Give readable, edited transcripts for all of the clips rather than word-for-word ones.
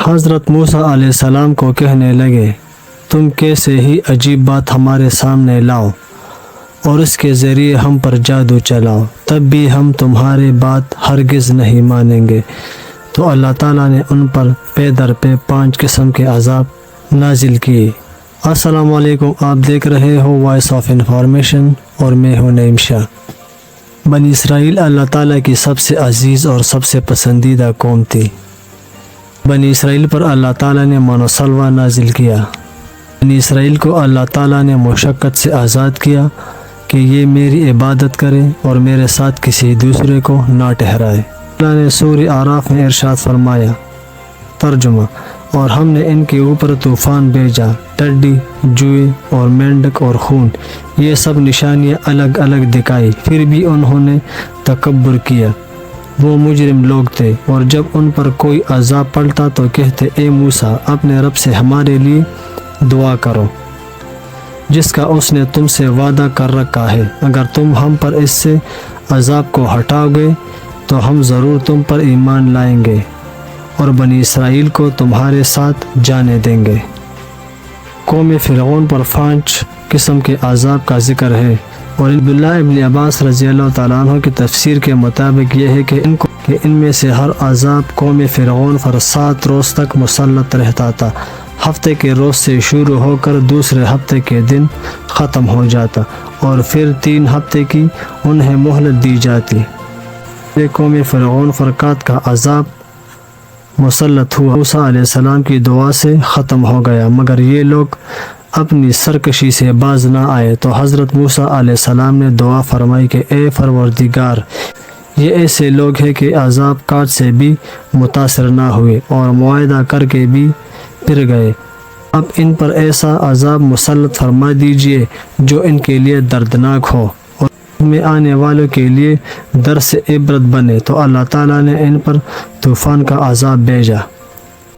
حضرت موسیٰ علیہ السلام کو کہنے لگے تم کیسے ہی عجیب بات ہمارے سامنے لاؤ اور اس کے ذریعے ہم پر جادو چلاؤ، تب بھی ہم تمہاری بات ہرگز نہیں مانیں گے۔ تو اللہ تعالیٰ نے ان پر پے در پے 5 قسم کے عذاب نازل کیے۔ السلام علیکم، آپ دیکھ رہے ہو وائس آف انفارمیشن اور میں ہوں نعیم شاہ۔ بنی اسرائیل اللہ تعالیٰ کی سب سے عزیز اور سب سے پسندیدہ قوم تھی۔ بنی اسرائیل پر اللہ تعالیٰ نے من و سلوہ نازل کیا۔ بنی اسرائیل کو اللہ تعالیٰ نے مشقت سے آزاد کیا کہ یہ میری عبادت کریں اور میرے ساتھ کسی دوسرے کو نہ ٹھہرائے۔ اللہ نے سورہ اعراف میں ارشاد فرمایا، ترجمہ، اور ہم نے ان کے اوپر طوفان بھیجا، ٹڈی، جوئے اور مینڈک اور خون، یہ سب نشانیاں الگ الگ دکھائی، پھر بھی انہوں نے تکبر کیا۔ وہ مجرم لوگ تھے، اور جب ان پر کوئی عذاب پڑتا تو کہتے اے موسیٰ اپنے رب سے ہمارے لیے دعا کرو جس کا اس نے تم سے وعدہ کر رکھا ہے، اگر تم ہم پر اس سے عذاب کو ہٹاؤ گے تو ہم ضرور تم پر ایمان لائیں گے اور بنی اسرائیل کو تمہارے ساتھ جانے دیں گے۔ قوم فرعون پر 5 قسم کے عذاب کا ذکر ہے، اور عبداللہ ابن عباس رضی اللہ تعالیٰ عنہ کی تفسیر کے مطابق یہ ہے کہ ان میں سے ہر عذاب قوم فرعون پر 7 روز تک مسلط رہتا تھا۔ ہفتے کے روز سے شروع ہو کر دوسرے ہفتے کے دن ختم ہو جاتا، اور پھر 3 ہفتے کی انہیں مہلت دی جاتی۔ یہ قوم فرعون فرقات کا عذاب مسلط ہوا، موسیٰ علیہ السلام کی دعا سے ختم ہو گیا، مگر یہ لوگ اپنی سرکشی سے باز نہ آئے تو حضرت موسیٰ علیہ السلام نے دعا فرمائی کہ اے پروردگار، یہ ایسے لوگ ہیں کہ عذاب کاٹ سے بھی متاثر نہ ہوئے اور معاہدہ کر کے بھی پھر گئے، اب ان پر ایسا عذاب مسلط فرما دیجئے جو ان کے لیے دردناک ہو اور میں آنے والوں کے لیے درس عبرت بنے۔ تو اللہ تعالیٰ نے ان پر طوفان کا عذاب بھیجا۔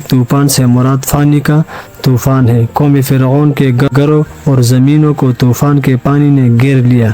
طوفان سے مراد فانی کا طوفان ہے۔ قوم فرعون کے گھروں اور زمینوں کو طوفان کے پانی نے گھیر لیا،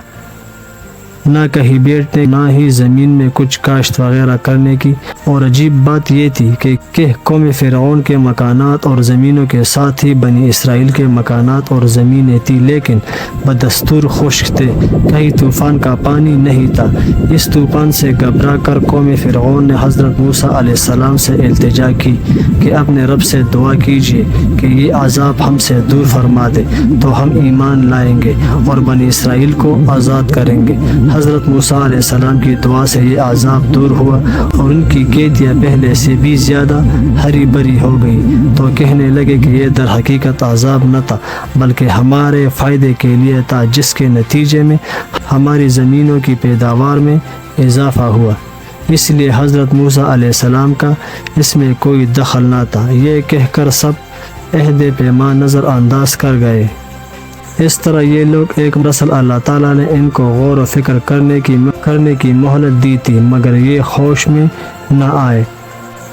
نہ کہیں بیٹھنے نہ ہی زمین میں کچھ کاشت وغیرہ کرنے کی، اور عجیب بات یہ تھی کہ قوم فرعون کے مکانات اور زمینوں کے ساتھ ہی بنی اسرائیل کے مکانات اور زمینیں تھی، لیکن بدستور خشک تھے، کہیں طوفان کا پانی نہیں تھا۔ اس طوفان سے گھبرا کر قوم فرعون نے حضرت موسیٰ علیہ السلام سے التجا کی کہ اپنے رب سے دعا کیجیے کہ یہ عذاب ہم سے دور فرما دے تو ہم ایمان لائیں گے اور بنی اسرائیل کو آزاد کریں گے۔ حضرت موسیٰ علیہ السلام کی دعا سے یہ عذاب دور ہوا اور ان کی قیدیاں پہلے سے بھی زیادہ ہری بھری ہو گئی، تو کہنے لگے کہ یہ در حقیقت عذاب نہ تھا بلکہ ہمارے فائدے کے لیے تھا، جس کے نتیجے میں ہماری زمینوں کی پیداوار میں اضافہ ہوا، اس لیے حضرت موسیٰ علیہ السلام کا اس میں کوئی دخل نہ تھا۔ یہ کہہ کر سب عہد پیمان نظر انداز کر گئے۔ اس طرح یہ لوگ ایک رسل اللہ تعالیٰ نے ان کو غور و فکر کرنے کی مہلت دی تھی، مگر یہ ہوش میں نہ آئے۔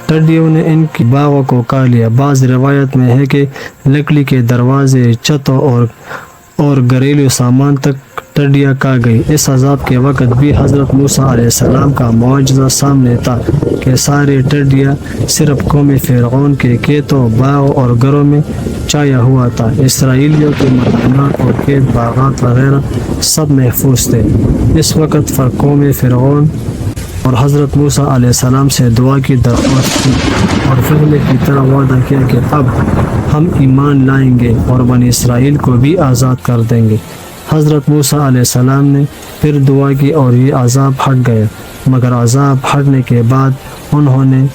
ٹڈیوں نے ان کی باغوں کو کھا لیا۔ بعض روایت میں ہے کہ لکڑی کے دروازے، چھتوں اور گھریلو سامان تک ٹڈیاں کھا گئی۔ اس عذاب کے وقت بھی حضرت موسیٰ علیہ السلام کا معجزہ سامنے تھا کہ سارے ٹڈیاں صرف قوم فرعون کے کھیتوں، باغوں اور گھروں میں چھایا ہوا تھا۔ اسرائیلیوں کے مکانات اور کھیت باغات وغیرہ سب محفوظ تھے۔ اس وقت قوم فرعون اور حضرت موسیٰ علیہ السلام سے دعا کی درخواست کی اور پہلے کی طرح وعدہ کیا کہ اب ہم ایمان لائیں گے اور بنی اسرائیل کو بھی آزاد کر دیں گے۔ حضرت موسیٰ علیہ السلام نے پھر دعا کی اور یہ عذاب ہٹ گیا، مگر عذاب ہٹنے کے بعد انہوں نے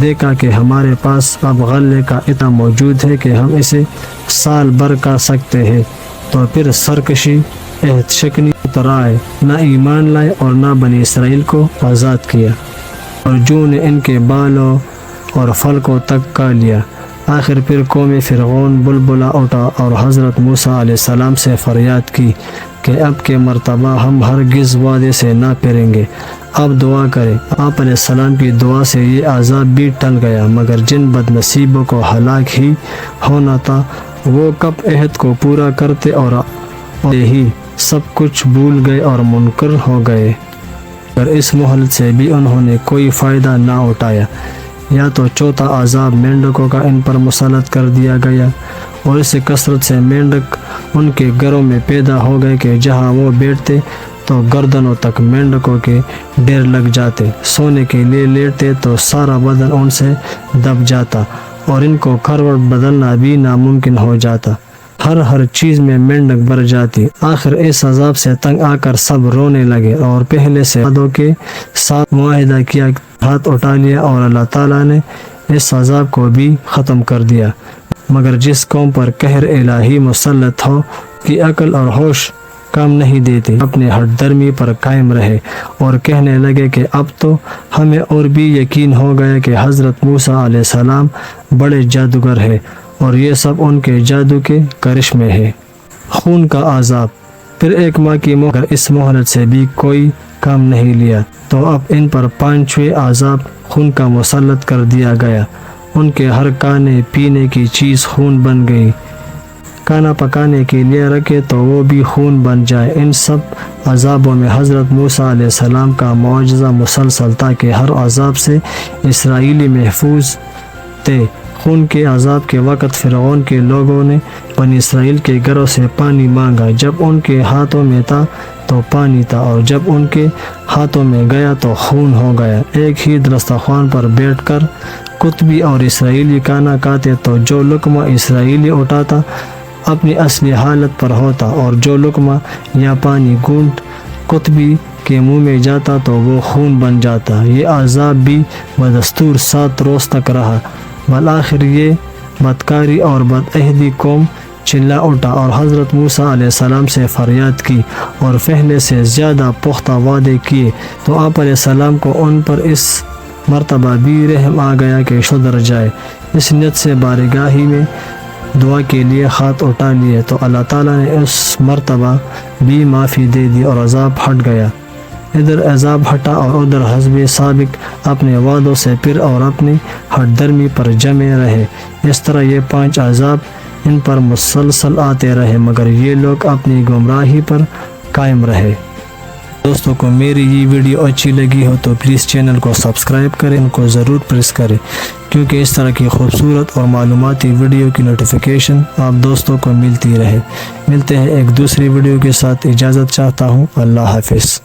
دیکھا کہ ہمارے پاس اب غلے کا اتنا موجود ہے کہ ہم اسے سال بھر کھا سکتے ہیں، تو پھر سرکشی عہد شکنی اتر آئے، نہ ایمان لائے اور نہ بنی اسرائیل کو آزاد کیا، اور جو نے ان کے بالوں اور پھلکوں تک کھا لیا۔ آخر پھر قوم فرعون بلبلا اٹھا اور حضرت موسیٰ علیہ السلام سے فریاد کی کہ اب کے مرتبہ ہم ہرگز وعدے سے نہ پھریں گے، اب دعا کریں۔ آپ علیہ السلام کی دعا سے یہ عذاب بھی ٹل گیا، مگر جن بد نصیبوں کو ہلاک ہی ہونا تھا وہ کب عہد کو پورا کرتے اور ہی سب کچھ بھول گئے اور منکر ہو گئے، پر اس مہلت سے بھی انہوں نے کوئی فائدہ نہ اٹھایا۔ یا تو چوتھا عذاب مینڈکوں کا ان پر مسلط کر دیا گیا، اور اس کثرت سے مینڈک ان کے گھروں میں پیدا ہو گئے کہ جہاں وہ بیٹھتے تو گردنوں تک مینڈکوں کے ڈیر لگ جاتے، سونے کے لیے لیٹتے تو سارا بدن ان سے دب جاتا، اور ان کو کروٹ بدلنا بھی ناممکن ہو جاتا، ہر چیز میں مینڈک بھر جاتی۔ آخر اس عذاب سے تنگ آ کر سب رونے لگے، اور پہلے سے وعدوں کے ساتھ معاہدہ کیا، ہاتھ اٹھا لیا، اور اللہ تعالیٰ نے اس عذاب کو بھی ختم کر دیا۔ مگر جس قوم پر قہر الہی مسلط ہو کہ عقل اور ہوش کام نہیں دیتے، اپنے ہٹ درمی پر قائم رہے اور کہنے لگے کہ اب تو ہمیں اور بھی یقین ہو گیا کہ حضرت موسیٰ علیہ السلام بڑے جادوگر ہے، اور یہ سب ان کے جادو کے کرشمے ہے۔ خون کا عذاب۔ پھر 1 ماہ کی مہلت، اس مہلت سے بھی کوئی کام نہیں لیا تو اب ان پر 5واں عذاب خون کا مسلط کر دیا گیا۔ ان کے ہر کھانے پینے کی چیز خون بن گئی، کھانا پکانے کے لیے رکھے تو وہ بھی خون بن جائے۔ ان سب عذابوں میں حضرت موسیٰ علیہ السلام کا معجزہ مسلسل تھا کہ ہر عذاب سے اسرائیلی محفوظ تھے۔ خون کے عذاب کے وقت فرعون کے لوگوں نے بنی اسرائیل کے گھروں سے پانی مانگا، جب ان کے ہاتھوں میں تھا تو پانی تھا، اور جب ان کے ہاتھوں میں گیا تو خون ہو گیا۔ ایک ہی دسترخوان پر بیٹھ کر قطبی اور اسرائیلی کھانا کھاتے تو جو لقمہ اسرائیلی اٹھاتا اپنی اصلی حالت پر ہوتا، اور جو لقمہ یا پانی گھونٹ قطبی کے منہ میں جاتا تو وہ خون بن جاتا۔ یہ عذاب بھی بدستور 7 روز تک رہا۔ بالآخر یہ بدکاری اور بدعہدی قوم چلا اٹھا اور حضرت موسیٰ علیہ السلام سے فریاد کی اور پہلے سے زیادہ پختہ وعدے کیے، تو آپ علیہ السلام کو ان پر اس مرتبہ بھی رحم آ گیا کہ سدھر جائے۔ اس نیت سے بارگاہی میں دعا کے لیے ہاتھ اٹھا لیے تو اللہ تعالیٰ نے اس مرتبہ بھی معافی دے دی اور عذاب ہٹ گیا۔ ادھر عذاب ہٹا اور ادھر حزب سابق اپنے وعدوں سے پھر اور اپنی ہٹ درمی پر جمے رہے۔ اس طرح یہ 5 عذاب ان پر مسلسل آتے رہے، مگر یہ لوگ اپنی گمراہی پر قائم رہے۔ دوستوں کو میری یہ ویڈیو اچھی لگی ہو تو پلیز چینل کو سبسکرائب کریں، ان کو ضرور پریس کریں، کیونکہ اس طرح کی خوبصورت اور معلوماتی ویڈیو کی نوٹیفیکیشن آپ دوستوں کو ملتی رہے۔ ملتے ہیں ایک دوسری ویڈیو کے ساتھ، اجازت چاہتا ہوں، اللہ حافظ۔